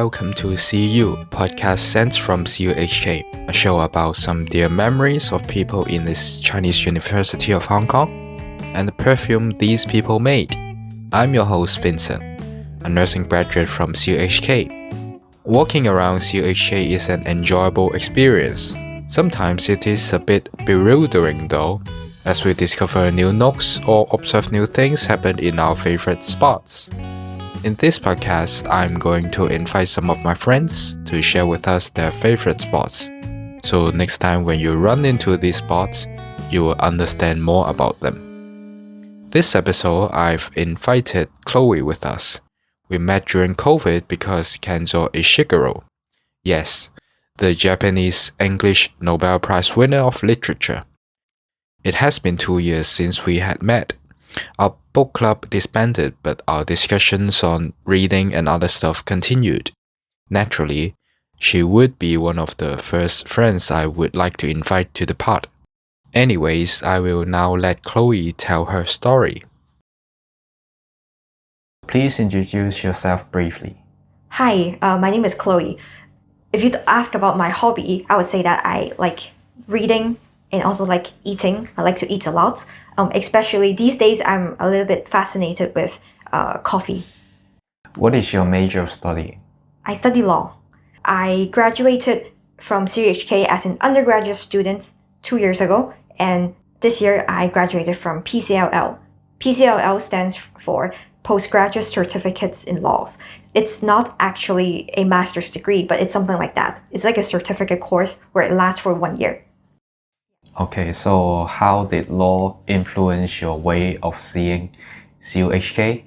welcome to CU, podcast sent from CUHK, a show about some dear memories of people in this Chinese University of Hong Kong and the perfume these people made. I'm your host Vincent, a nursing graduate from CUHK. Walking around CUHK is an enjoyable experience. Sometimes it is a bit bewildering though, as we discover new nooks or observe new things happen in our favorite spots. In this podcast, I'm going to invite some of my friends to share with us their favorite spots. So next time when you run into these spots, you will understand more about them. This episode, I've invited Chloe with us. We met during COVID because Kenzo Ishiguro. Yes, the Japanese English Nobel Prize winner of literature. It has been 2 years since we had met. Our book club disbanded, but our discussions on reading and other stuff continued. Naturally, she would be one of the first friends I would like to invite to the pod. Anyways, I will now let Chloe tell her story. Please introduce yourself briefly. Hi, my name is Chloe. If you'd ask about my hobby, I would say that I like reading and also like eating. I like to eat a lot. Especially these days, I'm a little bit fascinated with coffee. What is your major of study? I study law. I graduated from CUHK as an undergraduate student 2 years ago, and this year I graduated from PCLL. PCLL stands for Postgraduate Certificates in Laws. It's not actually a master's degree, but it's something like that. It's like a certificate course where it lasts for 1 year. Okay, so how did law influence your way of seeing CUHK?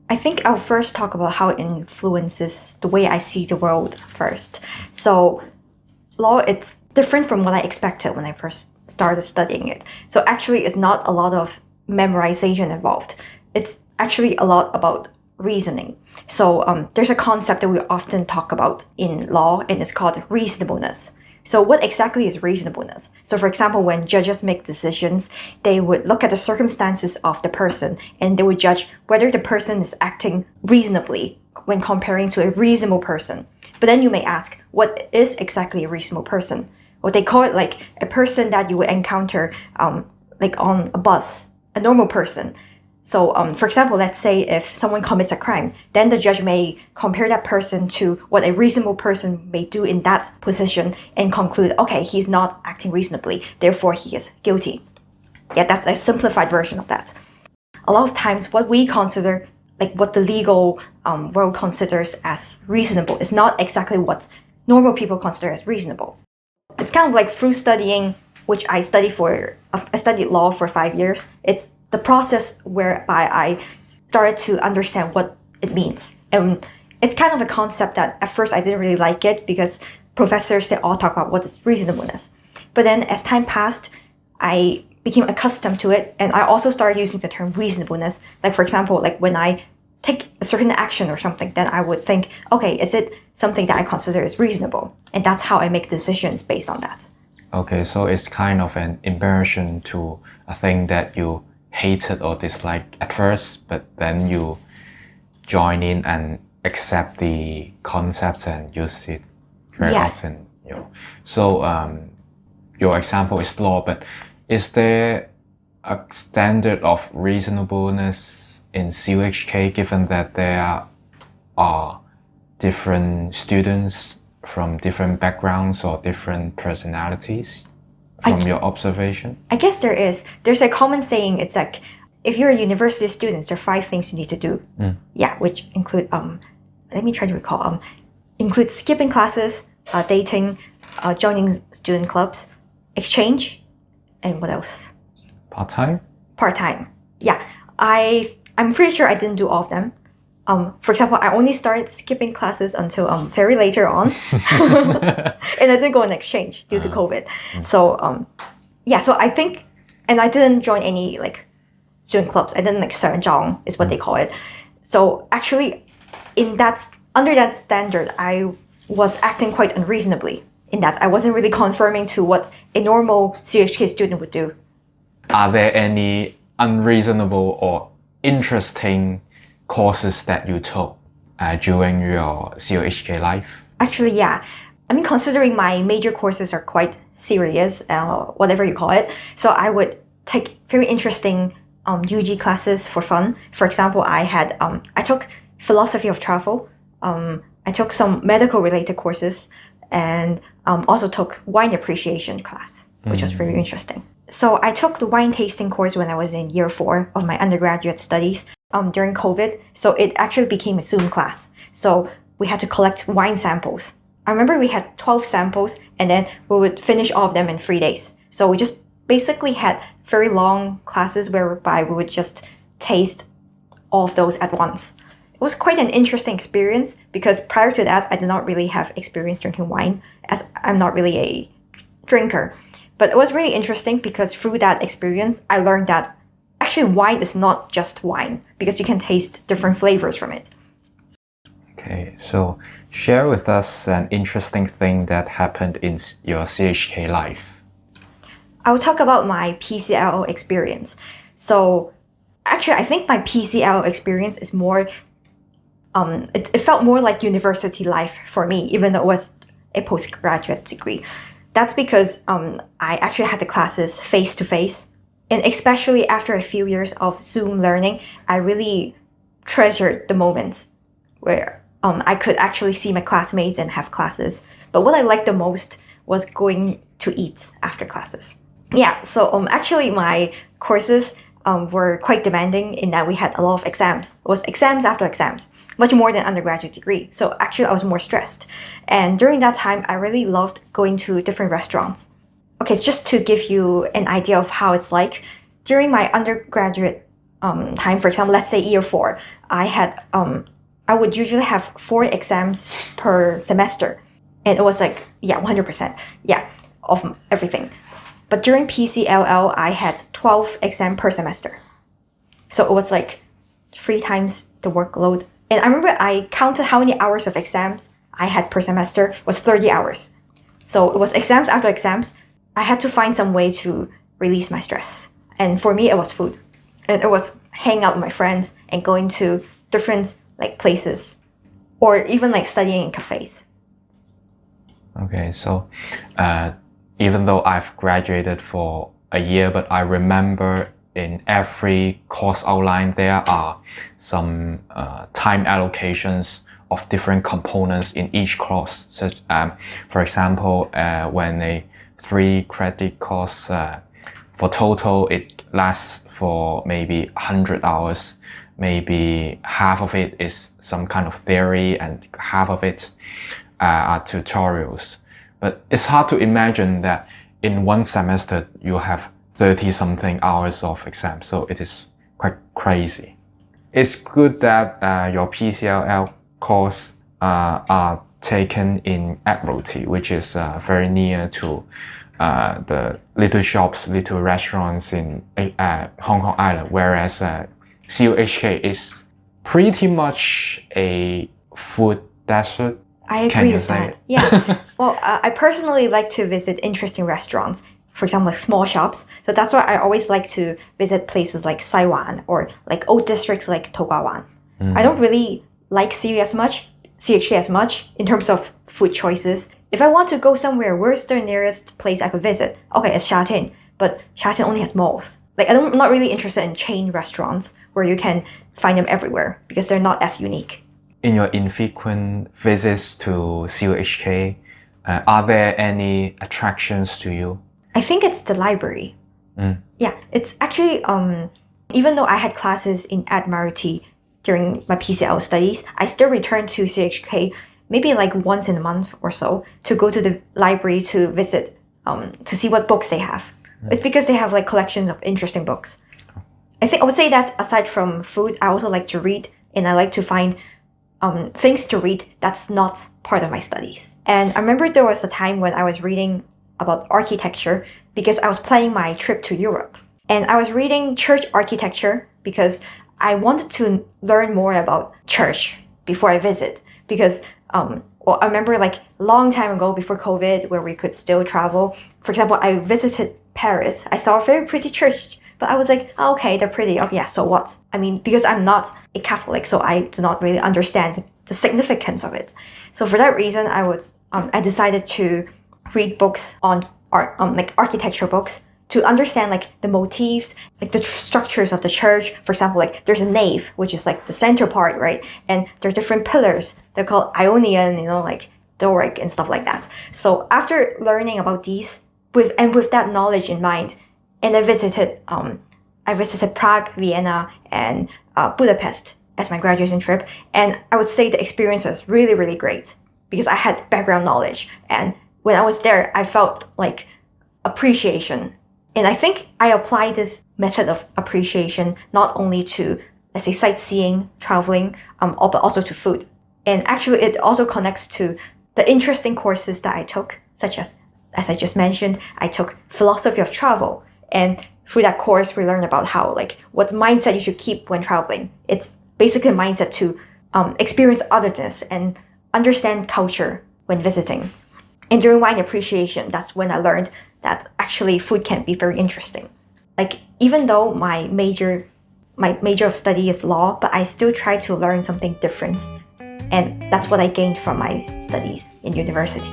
I think I'll first talk about how it influences the way I see the world first. So law, it's different from what I expected when I first started studying it. So actually, it's not a lot of memorization involved. It's actually a lot about reasoning. So there's a concept that we often talk about in law, and it's called reasonableness. So what exactly is reasonableness? So for example, when judges make decisions, they would look at the circumstances of the person and they would judge whether the person is acting reasonably when comparing to a reasonable person. But then you may ask, what is exactly a reasonable person? Well, they call it like a person that you would encounter like on a bus, a normal person. So for example, let's say if someone commits a crime, then the judge may compare that person to what a reasonable person may do in that position and conclude, okay, he's not acting reasonably, therefore he is guilty. Yeah, that's a simplified version of that. A lot of times what we consider, like what the legal world considers as reasonable, is not exactly what normal people consider as reasonable. It's kind of like through studying, which I studied law for 5 years. It's the process whereby I started to understand what it means. And it's kind of a concept that at first I didn't really like it because professors, they all talk about what is reasonableness. But then as time passed, I became accustomed to it, and I also started using the term reasonableness. Like for example, like when I take a certain action or something, then I would think, okay, is it something that I consider as reasonable? And that's how I make decisions based on that. Okay, so it's kind of an immersion to a thing that you hated or disliked at first, but then you join in and accept the concepts and use it very often. So your example is law, but is there a standard of reasonableness in CUHK given that there are different students from different backgrounds or different personalities? From your observation? I guess there is. There's a common saying, it's like, if you're a university student, there are 5 things you need to do. Yeah, which include, let me try to recall, include skipping classes, dating, joining student clubs, exchange, and what else? Part-time? Part-time, yeah. I'm pretty sure I didn't do all of them. For example, I only started skipping classes until very later on, and I didn't go on exchange due to COVID. So yeah, so I think, and I didn't join any like student clubs. I didn't like 社长 is what they call it. So actually, under that standard, I was acting quite unreasonably in that I wasn't really conforming to what a normal CUHK student would do. Are there any unreasonable or interesting courses that you took? during your CUHK life? Actually, yeah. I mean, considering my major courses are quite serious, whatever you call it, so I would take very interesting UG classes for fun. For example, I took philosophy of travel, I took some medical related courses, and also took wine appreciation class, which was very interesting. So I took the wine tasting course when I was in year 4 of my undergraduate studies during COVID. So it actually became a Zoom class. So we had to collect wine samples. I remember we had 12 samples, and then we would finish all of them in 3 days. So we just basically had very long classes whereby we would just taste all of those at once. It was quite an interesting experience because prior to that, I did not really have experience drinking wine, as I'm not really a drinker. But it was really interesting because through that experience, I learned that actually wine is not just wine because you can taste different flavors from it. Okay, so share with us an interesting thing that happened in your CHK life. I will talk about my PCLO experience. So actually, I think my PCLO experience is more, it felt more like university life for me, even though it was a postgraduate degree. That's because I actually had the classes face-to-face. And especially after a few years of Zoom learning, I really treasured the moments where I could actually see my classmates and have classes. But what I liked the most was going to eat after classes. Yeah, so actually my courses were quite demanding in that we had a lot of exams. It was exams after exams, much more than undergraduate degree. So actually I was more stressed. And during that time, I really loved going to different restaurants. Okay, just to give you an idea of how it's like, during my undergraduate time, for example, let's say year 4, I would usually have 4 exams per semester. And it was like, 100%, of everything. But during PCLL, I had 12 exams per semester. So it was like 3 times the workload. And I remember I counted how many hours of exams I had per semester was 30 hours. So it was exams after exams. I had to find some way to release my stress. And for me, it was food. And it was hanging out with my friends and going to different places, or even studying in cafes. Okay, so even though I've graduated for a year, but I remember in every course outline there are some time allocations of different components in each course. Such, for example, when a 3 credit course, for total it lasts for maybe 100 hours. Maybe half of it is some kind of theory and half of it are tutorials. But it's hard to imagine that in one semester you have 30-something hours of exams, so it is quite crazy. It's good that your PCLL course are taken in Admiralty, which is very near to the little shops, little restaurants in Hong Kong Island, whereas CUHK is pretty much a food desert. I agree with that. Yeah. Well, I personally like to visit interesting restaurants, for example, small shops. So that's why I always like to visit places like Saiwan or old districts like Togawan. I don't really like CHK as much in terms of food choices. If I want to go somewhere, where's the nearest place I could visit? Okay, it's Sha Tin, but Sha Tin only has malls. I'm not really interested in chain restaurants where you can find them everywhere because they're not as unique. In your infrequent visits to CUHK, are there any attractions to you? I think it's the library. Yeah, it's actually, even though I had classes in Admiralty during my PCL studies, I still return to CHK maybe once in a month or so to go to the library to visit, to see what books they have. It's because they have collections of interesting books. I would say that aside from food, I also like to read, and I like to find things to read that's not part of my studies. And I remember there was a time when I was reading about architecture because I was planning my trip to Europe. And I was reading church architecture because I wanted to learn more about church before I visit. Because I remember a long time ago before COVID where we could still travel. For example, I visited Paris. I saw a very pretty church, but I was like, oh, okay, they're pretty. Oh, yeah, so what? I mean, because I'm not a Catholic, so I do not really understand the significance of it. So for that reason, I decided to read books on art, like architecture books, to understand like the motifs, like the structures of the church. For example, like there's a nave, which is like the center part, right? And there are different pillars. They're called Ionian, like Doric and stuff like that. So after learning about these, with that knowledge in mind, and I visited Prague, Vienna, and Budapest as my graduation trip, and I would say the experience was really, really great because I had background knowledge, and when I was there, I felt like appreciation. And I think I applied this method of appreciation not only to, let's say, sightseeing, traveling, but also to food. And actually, it also connects to the interesting courses that I took, such as I just mentioned, I took philosophy of travel. And through that course, we learned about how, like, what mindset you should keep when traveling. It's basically a mindset to experience otherness and understand culture when visiting. And during wine appreciation, that's when I learned that actually food can be very interesting. Like, even though my major of study is law, but I still try to learn something different. And that's what I gained from my studies in university.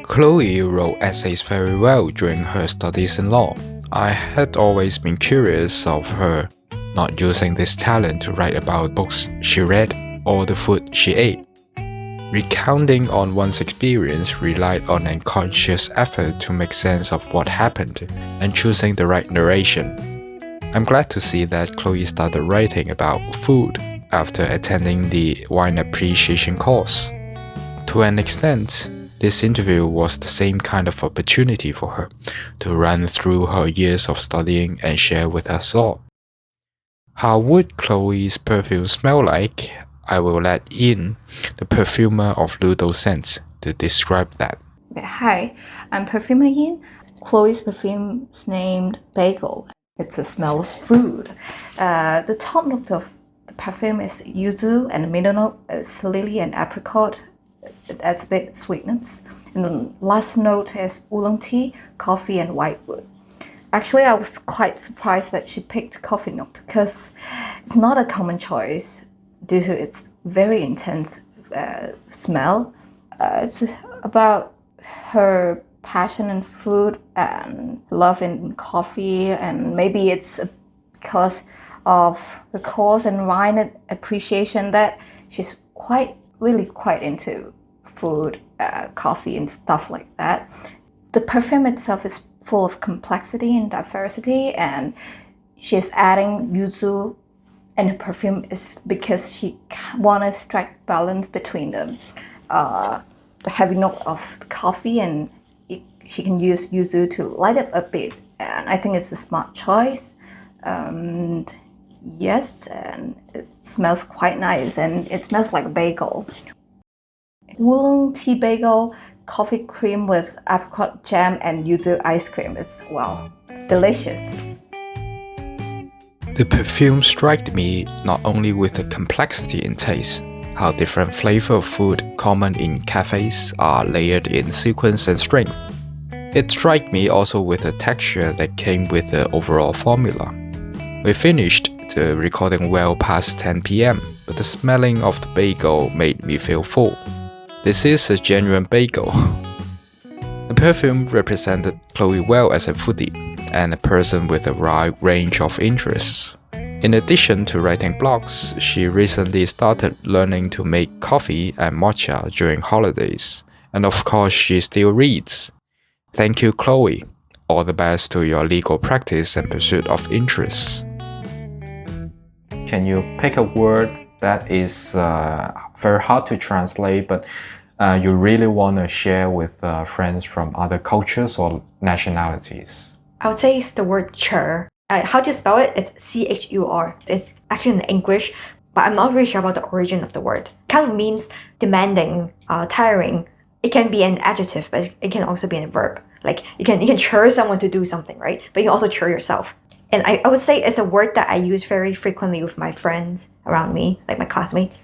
Chloe wrote essays very well during her studies in law. I had always been curious of her not using this talent to write about books she read or the food she ate. Recounting on one's experience relied on a conscious effort to make sense of what happened and choosing the right narration. I'm glad to see that Chloe started writing about food after attending the wine appreciation course. To an extent, this interview was the same kind of opportunity for her to run through her years of studying and share with us all. How would Chloe's perfume smell like? I will let in the perfumer of Ludo Scents to describe that. Okay, hi, I'm Perfumer Yin. Chloe's perfume is named Bagel. It's a smell of food. The top note of the perfume is yuzu, and the middle note is lily and apricot. It adds a bit of sweetness. And the last note is oolong tea, coffee, and whitewood. Actually, I was quite surprised that she picked coffee note because it's not a common choice due to its very intense smell. It's about her passion in food and love in coffee, and maybe it's because of the course and wine appreciation that she's really quite into food, coffee and stuff like that. The perfume itself is full of complexity and diversity, and she's adding yuzu and the perfume is because she wants to strike balance between the heavy note of coffee, and she can use yuzu to light up a bit. And I think it's a smart choice. Yes, and it smells quite nice, and it smells like a bagel. Oolong tea bagel, coffee cream with apricot jam, and yuzu ice cream is, well, delicious. The perfume struck me not only with the complexity in taste, how different flavors of food common in cafes are layered in sequence and strength. It struck me also with the texture that came with the overall formula. We finished the recording well past 10 p.m., but the smelling of the bagel made me feel full. This is a genuine bagel. The perfume represented Chloe well as a foodie and a person with a wide range of interests. In addition to writing blogs, she recently started learning to make coffee and matcha during holidays. And of course, she still reads. Thank you, Chloe. All the best to your legal practice and pursuit of interests. Can you pick a word that is very hard to translate, but you really want to share with friends from other cultures or nationalities? I would say it's the word Chur. How do you spell it? It's C-H-U-R. It's actually in English, but I'm not really sure about the origin of the word. It kind of means demanding, tiring. It can be an adjective, but it can also be a verb. Like you can chur someone to do something, right? But you can also chur yourself. And I would say it's a word that I use very frequently with my friends around me, like my classmates.